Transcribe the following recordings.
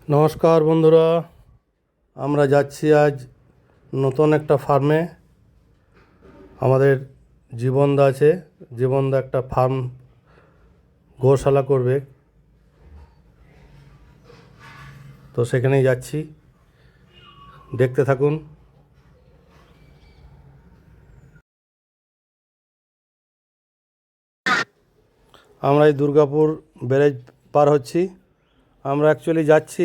নমস্কার বন্ধুরা, আমরা যাচ্ছি আজ নতুন একটা ফার্মে। আমাদের জীবনদা আছে, জীবনদা একটা ফার্ম গোশালা করবে, তো সেখানেই যাচ্ছি, দেখতে থাকুন। আমরা এই দুর্গাপুর ব্যারেজ পার হচ্ছি। আমরা অ্যাকচুয়ালি যাচ্ছি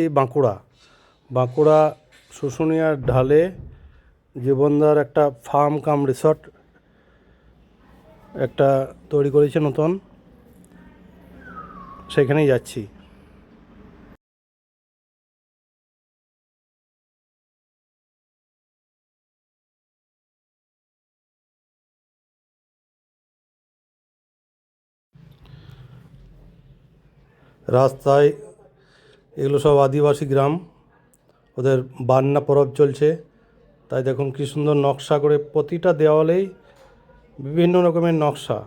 বাঁকুড়া শুশুনিয়ার ঢালে জীবনদার একটা ফার্ম কাম রিসর্ট একটা তৈরি করেছে নতুন, সেখানেই যাচ্ছি। রাস্তায় এগুলো সব আদিবাসী গ্রাম, ওদের বান্না পরব চলছে, তাই দেখুন কী সুন্দর নকশা করে, প্রতিটা দেওয়ালেই বিভিন্ন রকমের নকশা,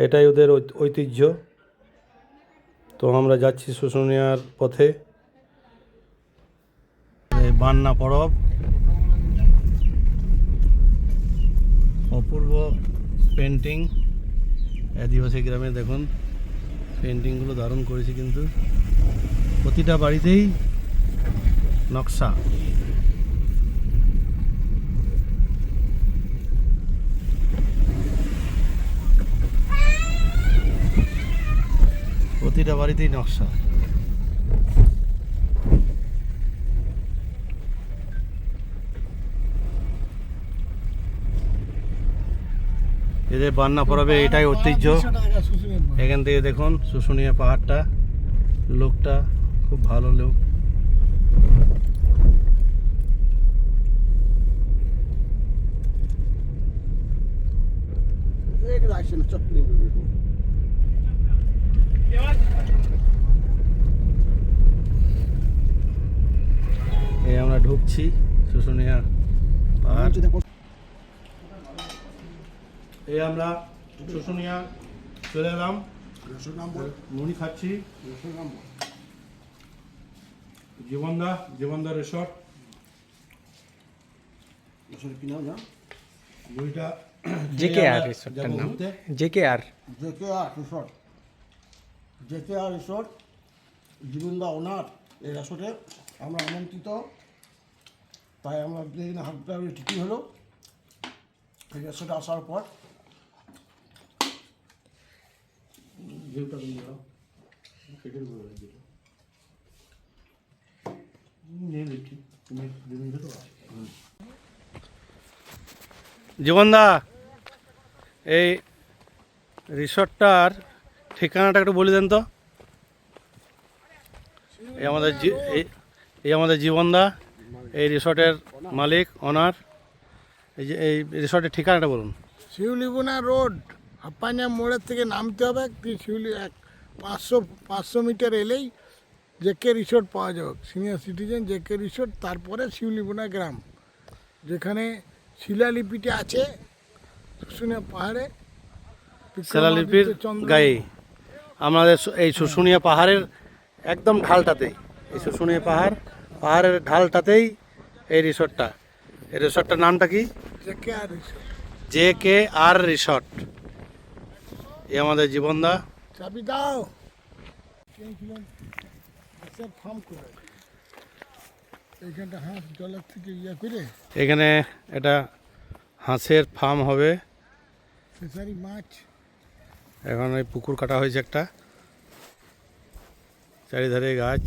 এটাই ওদের ঐতিহ্য। তো আমরা যাচ্ছি শুশুনিয়ার পথে। এই বান্না পরব, অপূর্ব পেন্টিং, আদিবাসী গ্রামে দেখুন পেন্টিংগুলো দারুণ করেছে, কিন্তু প্রতিটা বাড়িতেই নকশা। প্রতিটা বাড়িতেই নকশা। এদের বান্না পরবে এটাই ঐতিহ্য। এখান থেকে দেখুন শুশুনিয়া পাহাড়টা, লোকটা খুব ভালো লোক। এই আমরা ঢুকছি শুশুনিয়া পাহাড়। এই আমরা শুশুনিয়া চলে এলাম, মুড়ি খাচ্ছি। জীবনদা রিসর্ট, মুড়িটা জেকেআর রিসর্টের নাম, জেকেআর রিসর্ট। জীবনদা ওনার এই রিসর্টে আমরা আমন্ত্রিত, তাই আমরা যেদিন হাতটা ঠিকই হলো এই রিসর্টে আসার পর। জীবনদা, এই রিসর্টটার ঠিকানাটা একটু বলে দেন তো। এই আমাদের জীবনদা, এই রিসর্টের মালিক, ওনার। এই রিসর্টের ঠিকানাটা বলুন। শিউলিবোনা রোড, হাপ্পানিয়া মোড়ের থেকে নামতে হবে, শিউলি 500 মিটার এলেই জেকে রিসর্ট পাওয়া যাবে, সিনিয়র সিটিজেন জেকে রিসর্ট। তারপরে শিউলিবোনা গ্রাম, যেখানে শিলালিপিটি আছে শুশুনিয়া পাহাড়ে, শিলালিপির গায়ে। আমাদের এই শুশুনিয়া পাহাড়ের একদম ঢালটাতেই, এই শুশুনিয়া পাহাড়ের ঢালটাতেই এই রিসর্টটা। এই রিসর্টটার নামটা কি? জেকেআর রিসর্ট। জেকেআর রিসর্ট। এই আমাদের জীবনদা। চাবি দাও। ফার্ম করে এইখানটা হাঁস জলের থেকে করে এখানে এটা হাঁসের ফার্ম হবে। ফিশারি মাছ, এখন এই পুকুর কাটা হয়েছে একটা, চারিধারে গাছ,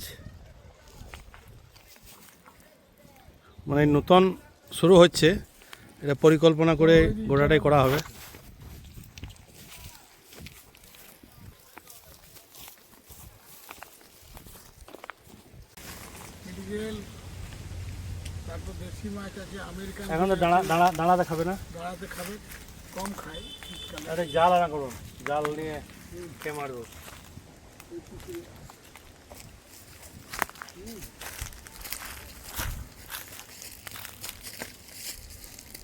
মানে নতুন শুরু হচ্ছে, এটা পরিকল্পনা করে গোটাটাই করা হবে। তারপর দেশি মাছ আছে, আমেরিকান। এখন তো দাঁড়াতে খাবে না, দাঁড়াতে খাবে, কম খায় শীতকালে। আরে জাল আনা করুন, জাল নিয়ে কে মারবো।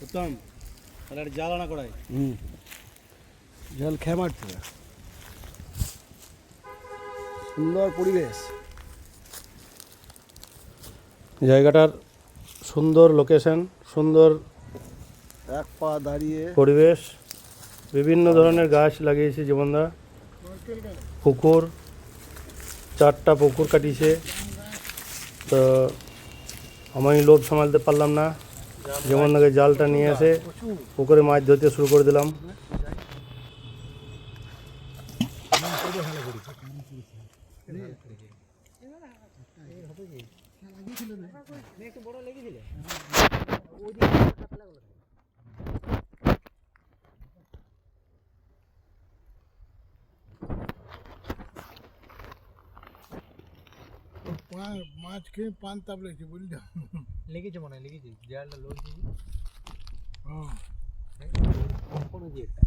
উত্তম, তাহলে একটা জাল আনা করাই। জল খেয়ে মারতে সুন্দর পরিবেশ। জায়গাটার সুন্দর লোকেশন, সুন্দর এক পা দাঁড়িয়ে পরিবেশ, বিভিন্ন ধরনের গাছ লাগিয়েছে জীবনদা। পুকুর, 4টা পুকুর কাটিয়েছে। তো আমি লোভ সামালতে পারলাম না, জীবনদাকে জালটা নিয়ে এসে পুকুরে মাছ ধরতে শুরু করে দিলাম। মাছ খেয়ে পান তাপ লেগেছে বুঝলি। লেগেছে মনে হয়, লেগেছে জালটা লোড দিয়ে কোনো দিয়ে একটা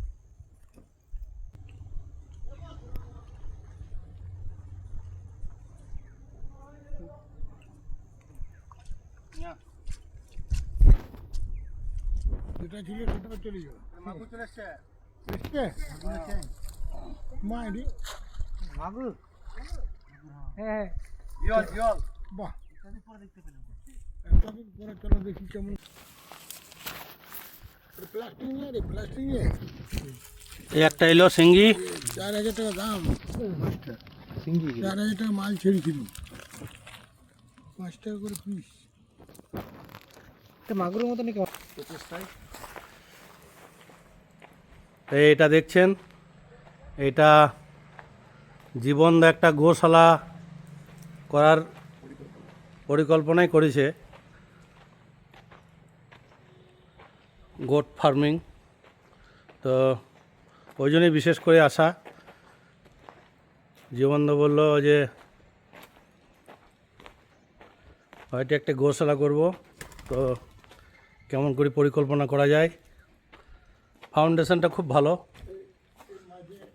যেটা ছিল সেটা চলে যাবে। মাগুর চলে এসছে। মাইরি মাগুর। হ্যাঁ বাহ, একটা দিন পরে চলো দেখি কেমন। প্লাস্টিক নিয়ে রে, প্লাস্টিক নিয়ে এই একটা এলো সিঙ্গি, 4,000 টাকা দাম। সিঙ্গি 4,000 টাকা মাল ছেড়েছিল, 5 টাকা করে পিস। মাগুরের মতো নাকি? এইটা দেখছেন, এটা জীবনদা একটা গোশালা করার পরিকল্পনাই করেছে, গোট ফার্মিং। তো ওই জন্যই বিশেষ করে আসা। জীবনদা বলল যে হয়তো একটা গোশালা করব, তো কেমন করে পরিকল্পনা করা যায়। ফাউন্ডেশনটা খুব ভালো,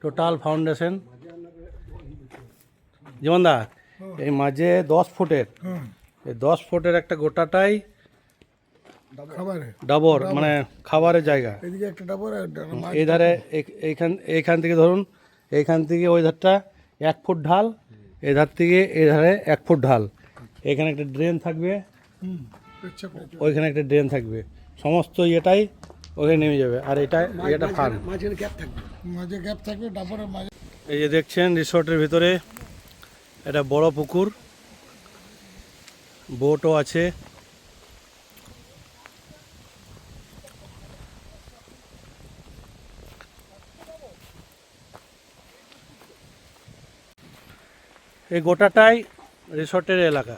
টোটাল ফাউন্ডেশন। জীবনদা এই মাঝে 10 ফুটের, এই 10 ফুটের একটা গোটাটাই খাবারে ডাবর, মানে খাবারের জায়গা। এদিকে একটা ডাবর আর মাছ। এই ধারে এইখান থেকে ধরুন, এইখান থেকে ওই ধারটা 1 ফুট ঢাল, এই ধার থেকে এই ধারে 1 ফুট ঢাল। এখানে একটা ড্রেন থাকবে, পেচ্ছা পেচ্ছা। ওইখানে একটা ড্রেন থাকবে, সমস্ত ইয়েটাই ওখানে নেমে যাবে। আর এটা ফার্ম। মাঝে গ্যাপ থাকবে ডাবরের মাঝে। এই যে দেখছেন রিসোর্টের ভিতরে একটা বড় পুকুর, বোটও আছে। এই গোটাটাই রিসোর্টের এলাকা।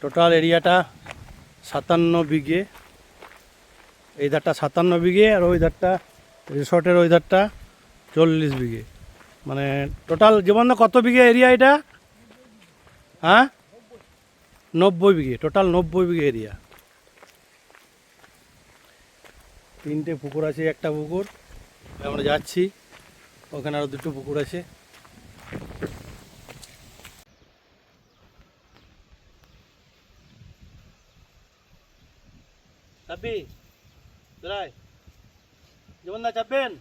টোটাল এরিয়াটা 57 বিঘে। এই ধারটা 57 বিঘে, আর ওই ধারটা রিসোর্টের ওই ধারটা 40 বিঘে। মানে টোটাল জীবন কত বিঘে এরিয়া এটা? হ্যাঁ, 90 বিঘে, টোটাল 90 বিঘে এরিয়া। 3টে পুকুর আছে, একটা পুকুর আমরা যাচ্ছি, ওখানে আরও 2টো পুকুর আছে। চাপবি বেড়ায় যেমন না চাপবেন।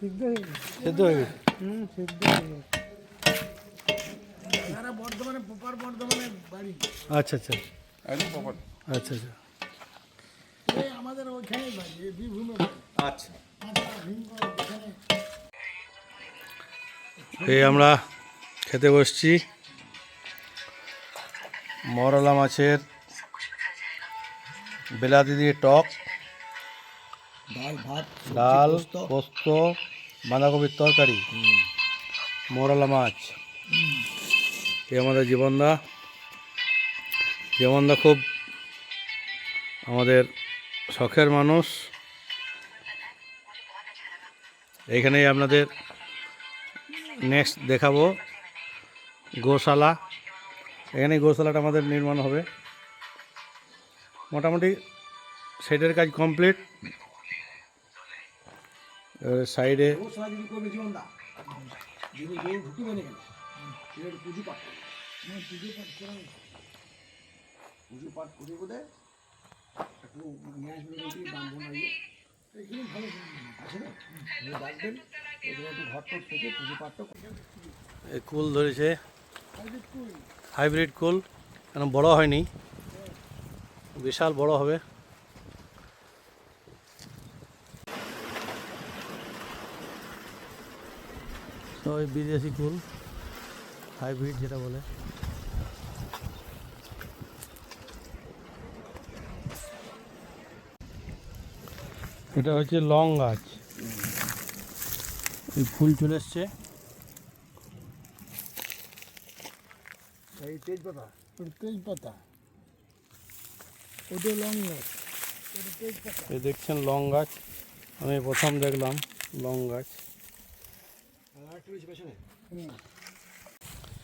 সিদ্ধ হয়ে গেছে। সারা বর্ধমানে, প্রপার বর্ধমানে বাড়ি। আচ্ছা আচ্ছা আচ্ছা আচ্ছা। এই আমাদের ওইখানেই বাড়ি, এই বীরভূমে। আচ্ছা। এই আমরা খেতে বসছি মরলা মাছের বিলাতি দিয়ে টক, ডাল ভাত, ডাল, পোস্ত, বাঁধাকপির তরকারি, মরলা মাছ। এই আমাদের জীবনদা খুব আমাদের শখের মানুষ। এইখানেই আপনাদের নেক্সট দেখাবো গোশালা। এখানেই গোশালাটা আমাদের নির্মাণ হবে। মোটামুটি শেডের কাজ কমপ্লিট। সাইডে পুজো পাঠ করে বলে একটু নিয়ে আসবেন যদি ব্রাহ্মণ আইয়ে এখানে ভালো আছে না উনি ডাকবেন ওদের একটু ঘর টর থেকে পুজো পাঠটা এই কুল ধরেছে, হাইব্রিড কুল। হাইব্রিড কুল, কেন বড় হয়নি, বিশাল বড় হবে। তো ওই বিদেশি কুল, হাইব্রিড যেটা বলে। এটা হচ্ছে লং গাছ, এই ফুল চলে এসছে। এই তেজপাতা ওটা তেজপাতা, ওটা লং গাছ, ওটা তেজপাতা। এই দেখছেন লং গাছ, আমি প্রথম দেখলাম লং গাছ। আর একটা রয়েছে পেছনে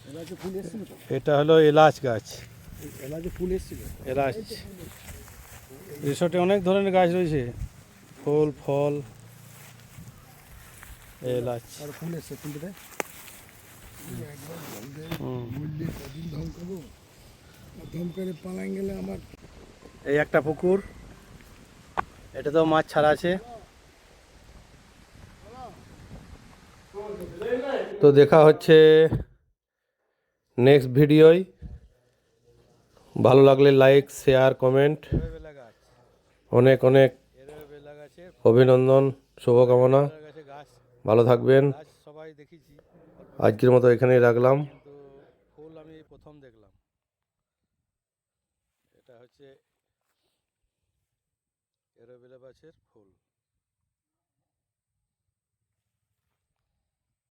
এলাচে ফুল এসেছিল তো এটা হলো এলাচ গাছ, এলাচে ফুল এসেছিল এলাচ। রিসোর্টে অনেক ধরনের গাছ রয়েছে, ফুল ফল, এলাচ। আর ফুল এসছে ফুলটা হুম। বললি কদিন ধমকাবো, ধমকালে পালান গেলে আমার এই একটা পুকুর, এটা তো মাছ ছাড়া আছে। তো দেখা হচ্ছে নেক্সট ভিডিওয়। ভালো লাগলে লাইক, শেয়ার, কমেন্ট। অনেক অনেক অভিনন্দন, শুভকামনা। ভালো থাকবেন। আজকের মতো এখানেই রাখলাম। ফুল আমি প্রথম দেখলাম, এটা হচ্ছে এলোভেরা গাছের ফুল।